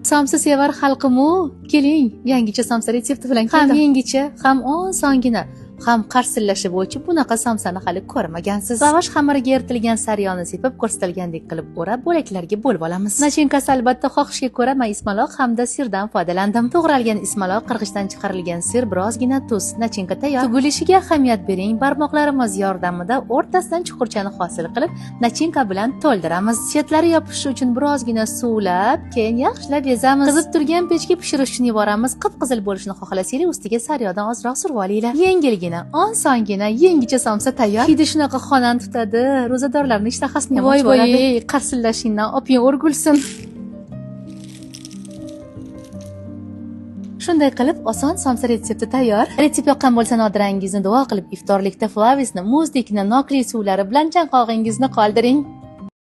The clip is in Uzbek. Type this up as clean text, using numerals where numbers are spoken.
Somsa sevar xalqimu, keling, yangicha somsa retsepti bilan keldim. Ham yangicha, ham osongina, ham qarsillashi bo'yicha bunaqa somsani hali ko'rmagansiz. Lavash xamiriga eritilgan sariyonni sepib, ko'rsatilgandek qilib o'rab, bo'laklarga bo'lib olamiz. Nachinkasi albatta xohishga ko'ra ismaloq hamda sirdan foydalandim. To'g'ralgan ismaloq, qirg'ichdan chiqarilgan sir, birozgina tuz. Nachinka tayyor. Tugilishiga ahamiyat bering. Barmoqlarimiz yordamida o'rtasidan chuqurchani hosil qilib, nachinka bilan to'ldiramiz. Chetlari yopishi uchun birozgina suvlab, keyin yaxshilab ezamiz. Qizib turgan pechga pishirish uchun yuboramiz. Qip-qizil bo'lishini xohlasanglar, ustiga sariyondan ozroq surib olinglar. Yengilgina, osongina, yangicha somsa tayyor. Hidi shunaqa xonani tutadi. Ro'zadorlarning ishtahasini ham ochib oladi. Voy, qarsillashingdan oping o'rgulsin. Shunday qilib oson somsa retsepti tayyor. Retsept yoqqan bo'lsa Nodirangizni duo qilib iftorlikda flavisni, muzdekni, nokli suvlari bilan chanqog'ingizni qoldiring.